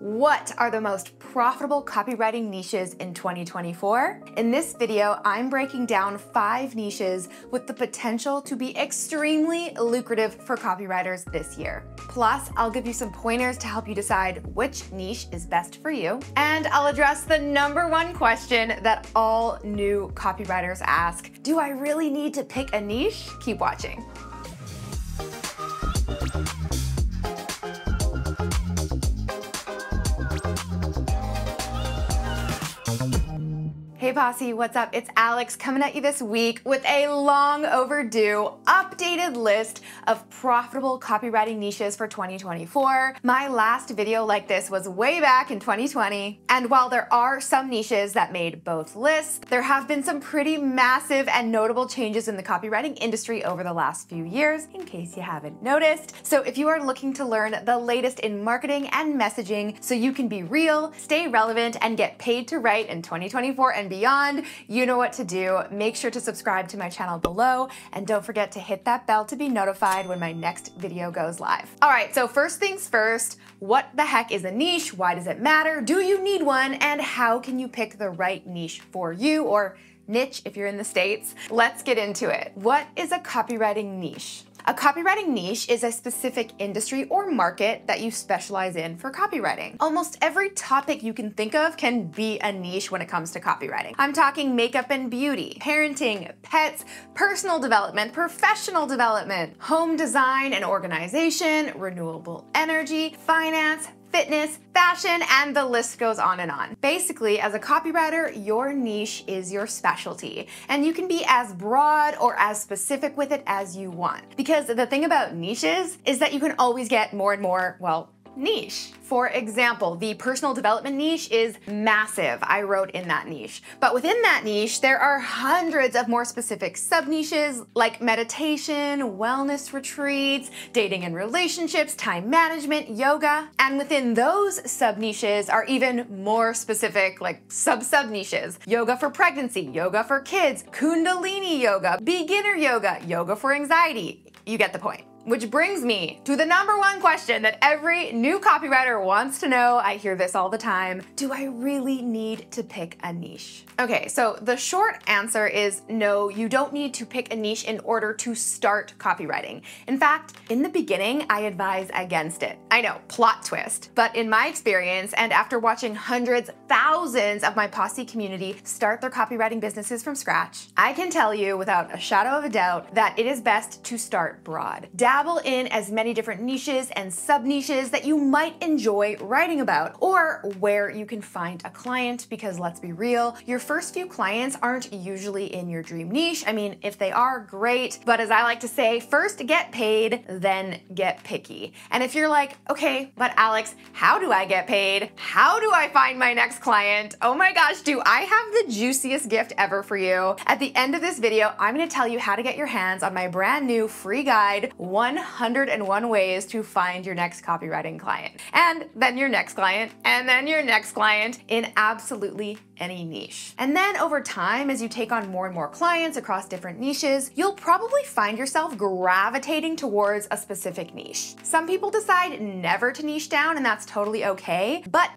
What are the most profitable copywriting niches in 2024? In this video, I'm breaking down 5 niches with the potential to be extremely lucrative for copywriters this year. Plus, I'll give you some pointers to help you decide which niche is best for you. And I'll address the #1 question that all new copywriters ask. Do I really need to pick a niche? Keep watching. Hey Posse, what's up? It's Alex coming at you this week with a long overdue updated list of profitable copywriting niches for 2024. My last video like this was way back in 2020. And while there are some niches that made both lists, there have been some pretty massive and notable changes in the copywriting industry over the last few years, in case you haven't noticed. So if you are looking to learn the latest in marketing and messaging so you can be real, stay relevant, and get paid to write in 2024 and beyond, you know what to do. Make sure to subscribe to my channel below, and don't forget to hit that bell to be notified when my next video goes live. All right, so first things first, what the heck is a niche? Why does it matter? Do you need one? And how can you pick the right niche for you, or niche if you're in the States? Let's get into it. What is a copywriting niche? A copywriting niche is a specific industry or market that you specialize in for copywriting. Almost every topic you can think of can be a niche when it comes to copywriting. I'm talking makeup and beauty, parenting, pets, personal development, professional development, home design and organization, renewable energy, finance, fitness, fashion, and the list goes on and on. Basically, as a copywriter, your niche is your specialty, and you can be as broad or as specific with it as you want. Because the thing about niches is that you can always get more and more, well, niche. For example, the personal development niche is massive. I wrote in that niche. But within that niche, there are hundreds of more specific sub-niches like meditation, wellness retreats, dating and relationships, time management, yoga. And within those sub-niches are even more specific like sub-niches. Yoga for pregnancy, yoga for kids, kundalini yoga, beginner yoga, yoga for anxiety. You get the point. Which brings me to the #1 question that every new copywriter wants to know. I hear this all the time. Do I really need to pick a niche? Okay, so the short answer is no, you don't need to pick a niche in order to start copywriting. In fact, in the beginning, I advise against it. I know, plot twist. But in my experience, and after watching hundreds, thousands of my Posse community start their copywriting businesses from scratch, I can tell you without a shadow of a doubt that it is best to start broad. Dabble in as many different niches and sub-niches that you might enjoy writing about, or where you can find a client, because let's be real, your first few clients aren't usually in your dream niche. I mean, if they are, great, but as I like to say, first get paid, then get picky. And if you're like, okay, but Alex, how do I get paid? How do I find my next client? Oh my gosh, do I have the juiciest gift ever for you? At the end of this video, I'm gonna tell you how to get your hands on my brand new free guide, 101 ways to find your next copywriting client. And then your next client, and then your next client in absolutely any niche. And then over time, as you take on more and more clients across different niches, you'll probably find yourself gravitating towards a specific niche. Some people decide never to niche down, and that's totally okay. But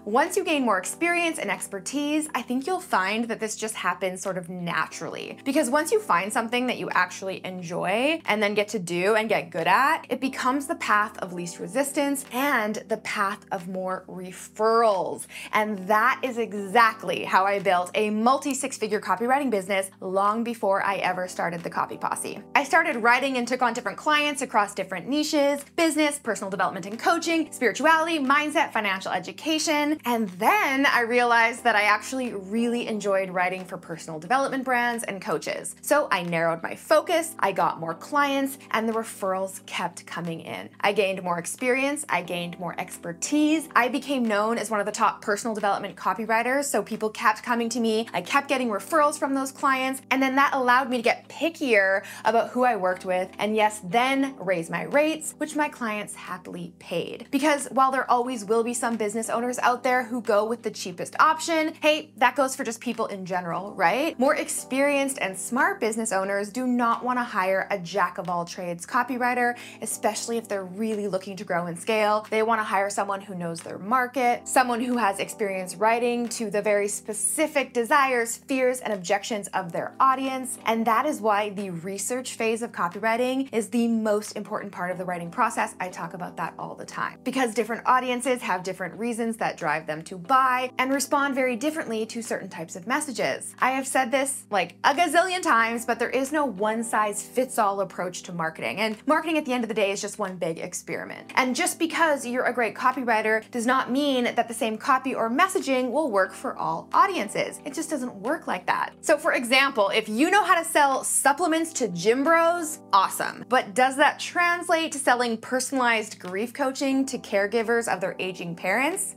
once you gain more experience and expertise, I think you'll find that this just happens sort of naturally. Because once you find something that you actually enjoy and then get to do and get good at, it becomes the path of least resistance and the path of more referrals. And that is exactly how I built a multi-6-figure copywriting business long before I ever started the Copy Posse. I started writing and took on different clients across different niches: business, personal development and coaching, spirituality, mindset, financial education. And then I realized that I actually really enjoyed writing for personal development brands and coaches. So I narrowed my focus, I got more clients, and the referrals kept coming in. I gained more experience, I gained more expertise, I became known as one of the top personal development copywriters copywriters, so people kept coming to me. I kept getting referrals from those clients, and then that allowed me to get pickier about who I worked with, and yes, then raise my rates, which my clients happily paid. Because while there always will be some business owners out there who go with the cheapest option, hey, that goes for just people in general, right? More experienced and smart business owners do not want to hire a jack-of-all-trades copywriter, especially if they're really looking to grow and scale. They want to hire someone who knows their market, someone who has experience writing to the very specific desires, fears, and objections of their audience. And that is why the research phase of copywriting is the most important part of the writing process. I talk about that all the time. Because different audiences have different reasons that drive them to buy and respond very differently to certain types of messages. I have said this like a gazillion times, but there is no one-size-fits-all approach to marketing. And marketing at the end of the day is just one big experiment. And just because you're a great copywriter does not mean that the same copy or messaging will work for all audiences. It just doesn't work like that. So for example, if you know how to sell supplements to gym bros, awesome. But does that translate to selling personalized grief coaching to caregivers of their aging parents?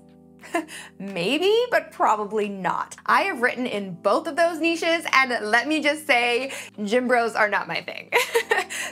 Maybe, but probably not. I have written in both of those niches, and let me just say, gym bros are not my thing.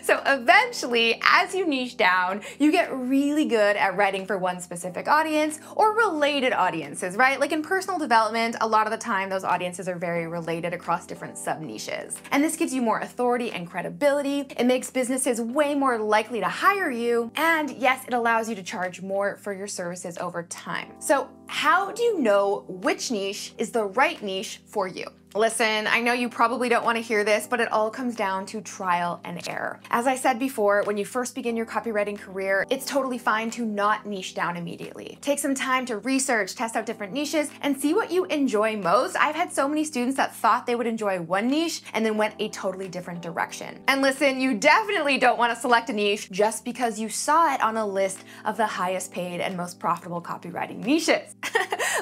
So eventually, as you niche down, you get really good at writing for one specific audience or related audiences, right? Like in personal development, a lot of the time those audiences are very related across different sub-niches. And this gives you more authority and credibility. It makes businesses way more likely to hire you. And yes, it allows you to charge more for your services over time. So how do you know which niche is the right niche for you? Listen, I know you probably don't want to hear this, but it all comes down to trial and error. As I said before, when you first begin your copywriting career, it's totally fine to not niche down immediately. Take some time to research, test out different niches, and see what you enjoy most. I've had so many students that thought they would enjoy one niche and then went a totally different direction. And listen, you definitely don't want to select a niche just because you saw it on a list of the highest paid and most profitable copywriting niches.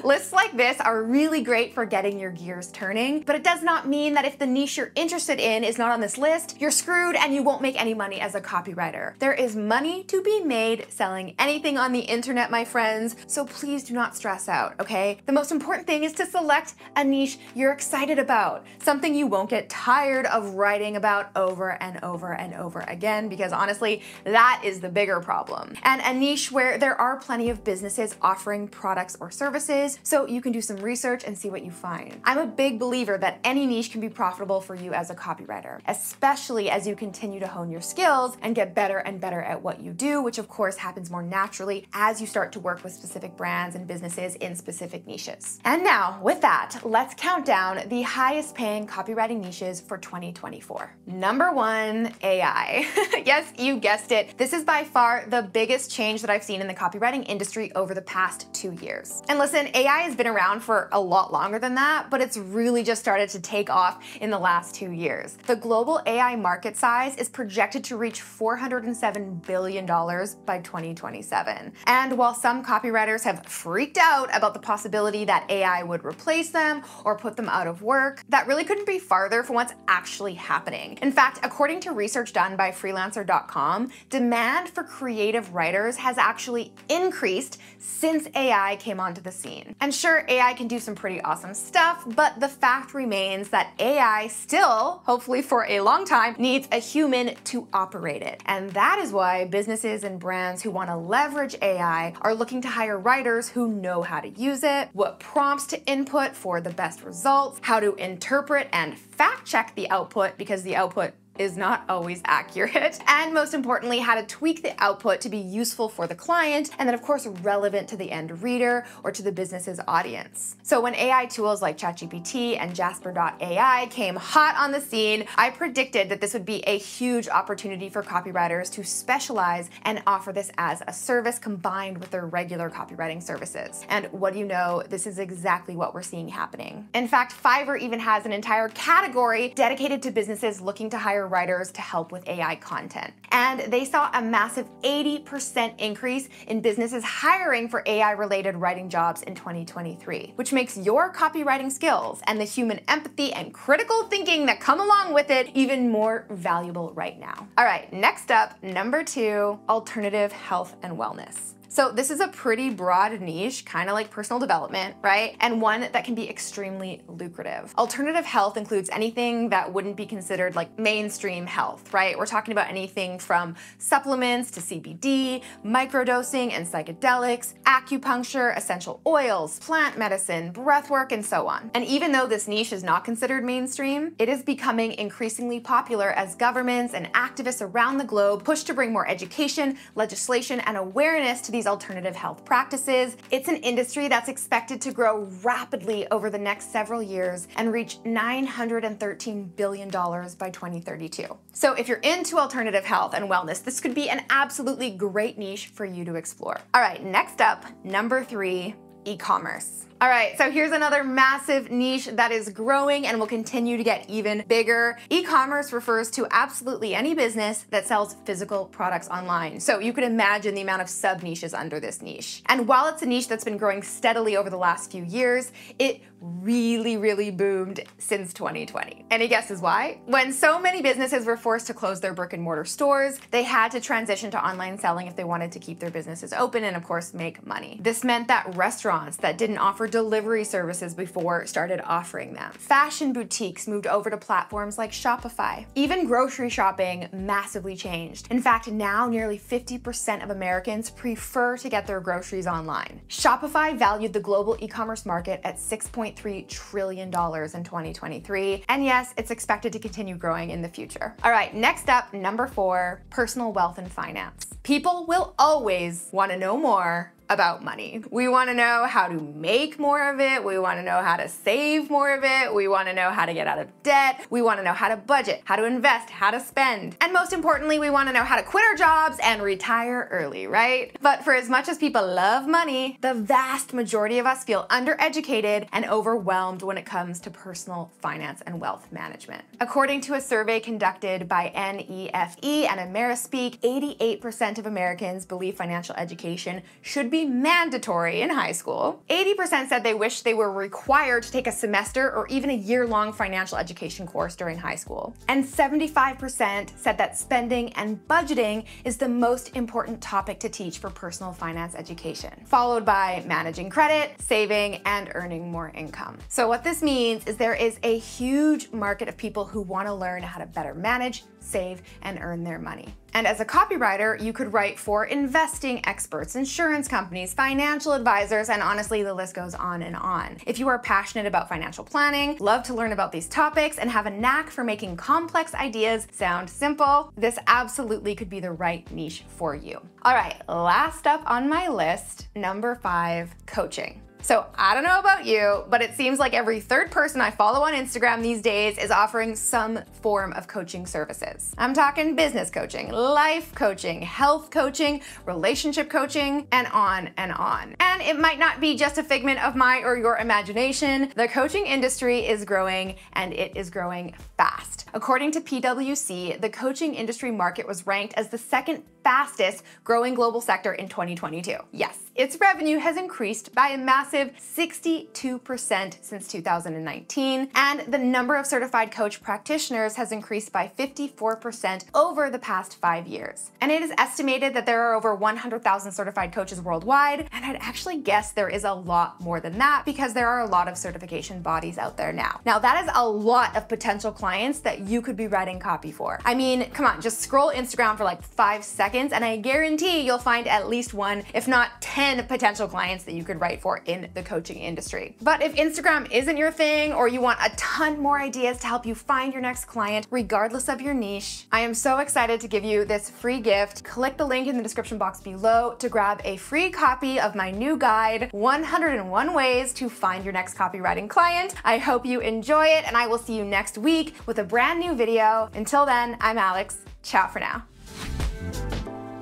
Lists like this are really great for getting your gears turning, but it does not mean that if the niche you're interested in is not on this list, you're screwed and you won't make any money as a copywriter. There is money to be made selling anything on the internet, my friends, so please do not stress out, okay? The most important thing is to select a niche you're excited about, something you won't get tired of writing about over and over and over again, because honestly, that is the bigger problem. And a niche where there are plenty of businesses offering products or services, so you can do some research and see what you find. I'm a big believer that any niche can be profitable for you as a copywriter, especially as you continue to hone your skills and get better and better at what you do, which of course happens more naturally as you start to work with specific brands and businesses in specific niches. And now, with that, let's count down the highest paying copywriting niches for 2024. Number 1, AI. Yes, you guessed it. This is by far the biggest change that I've seen in the copywriting industry over the past 2 years. And listen, AI has been around for a lot longer than that, but it's really just started to take off in the last 2 years. The global AI market size is projected to reach $407 billion by 2027. And while some copywriters have freaked out about the possibility that AI would replace them or put them out of work, that really couldn't be farther from what's actually happening. In fact, according to research done by freelancer.com, demand for creative writers has actually increased since AI came onto the scene. And sure, AI can do some pretty awesome stuff, but the fact remains that AI still, hopefully for a long time, needs a human to operate it. And that is why businesses and brands who want to leverage AI are looking to hire writers who know how to use it, what prompts to input for the best results, how to interpret and fact check the output, because the output is not always accurate, and most importantly, how to tweak the output to be useful for the client, and then of course relevant to the end reader or to the business's audience. So when AI tools like ChatGPT and Jasper.ai came hot on the scene, I predicted that this would be a huge opportunity for copywriters to specialize and offer this as a service combined with their regular copywriting services. And what do you know, this is exactly what we're seeing happening. In fact, Fiverr even has an entire category dedicated to businesses looking to hire writers to help with AI content. And they saw a massive 80% increase in businesses hiring for AI-related writing jobs in 2023, which makes your copywriting skills and the human empathy and critical thinking that come along with it even more valuable right now. All right, next up, number 2, alternative health and wellness. So this is a pretty broad niche, kind of like personal development, right? And one that can be extremely lucrative. Alternative health includes anything that wouldn't be considered like mainstream health, right? We're talking about anything from supplements to CBD, microdosing and psychedelics, acupuncture, essential oils, plant medicine, breathwork, and so on. And even though this niche is not considered mainstream, it is becoming increasingly popular as governments and activists around the globe push to bring more education, legislation, and awareness to these alternative health practices. It's an industry that's expected to grow rapidly over the next several years and reach $913 billion by 2032. So if you're into alternative health and wellness, this could be an absolutely great niche for you to explore. All right, next up, number 3, e-commerce. All right, so here's another massive niche that is growing and will continue to get even bigger. E-commerce refers to absolutely any business that sells physical products online. So you could imagine the amount of sub-niches under this niche. And while it's a niche that's been growing steadily over the last few years, it really boomed since 2020. Any guesses why? When so many businesses were forced to close their brick and mortar stores, they had to transition to online selling if they wanted to keep their businesses open and of course make money. This meant that restaurants that didn't offer delivery services before started offering them. Fashion boutiques moved over to platforms like Shopify. Even grocery shopping massively changed. In fact, now nearly 50% of Americans prefer to get their groceries online. Shopify valued the global e-commerce market at $6.3 trillion in 2023. And yes, it's expected to continue growing in the future. All right, next up, number 4, personal wealth and finance. People will always want to know more about money. We want to know how to make more of it. We want to know how to save more of it. We want to know how to get out of debt. We want to know how to budget, how to invest, how to spend. And most importantly, we want to know how to quit our jobs and retire early, right? But for as much as people love money, the vast majority of us feel undereducated and overwhelmed when it comes to personal finance and wealth management. According to a survey conducted by NEFE and Amerispeak, 88% of Americans believe financial education should be mandatory in high school. 80% said they wish they were required to take a semester or even a year-long financial education course during high school. And 75% said that spending and budgeting is the most important topic to teach for personal finance education, followed by managing credit, saving, and earning more income. So what this means is there is a huge market of people who want to learn how to better manage, save, and earn their money. And as a copywriter, you could write for investing experts, insurance companies, financial advisors, and honestly, the list goes on and on. If you are passionate about financial planning, love to learn about these topics, and have a knack for making complex ideas sound simple, this absolutely could be the right niche for you. All right, last up on my list, number 5, coaching. So I don't know about you, but it seems like every third person I follow on Instagram these days is offering some form of coaching services. I'm talking business coaching, life coaching, health coaching, relationship coaching, and on and on. And it might not be just a figment of my or your imagination. The coaching industry is growing, and it is growing fast. According to PwC, the coaching industry market was ranked as the second fastest growing global sector in 2022. Yes, its revenue has increased by a massive 62% since 2019, and the number of certified coach practitioners has increased by 54% over the past 5 years. And it is estimated that there are over 100,000 certified coaches worldwide, and I'd actually guess there is a lot more than that because there are a lot of certification bodies out there now. Now, that is a lot of potential clients that you could be writing copy for. I mean, come on, just scroll Instagram for like 5 seconds, and I guarantee you'll find at least 1, if not 10 potential clients that you could write for in the coaching industry. But if Instagram isn't your thing, or you want a ton more ideas to help you find your next client, regardless of your niche, I am so excited to give you this free gift. Click the link in the description box below to grab a free copy of my new guide, 101 Ways to Find Your Next Copywriting Client. I hope you enjoy it, and I will see you next week with a brand new video. Until then, I'm Alex. Ciao for now.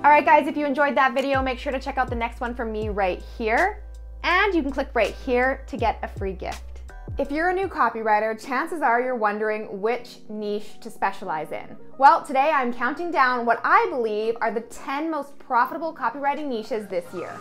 All right, guys, if you enjoyed that video, make sure to check out the next one from me right here. And you can click right here to get a free gift. If you're a new copywriter, chances are you're wondering which niche to specialize in. Well, today I'm counting down what I believe are the 10 most profitable copywriting niches this year.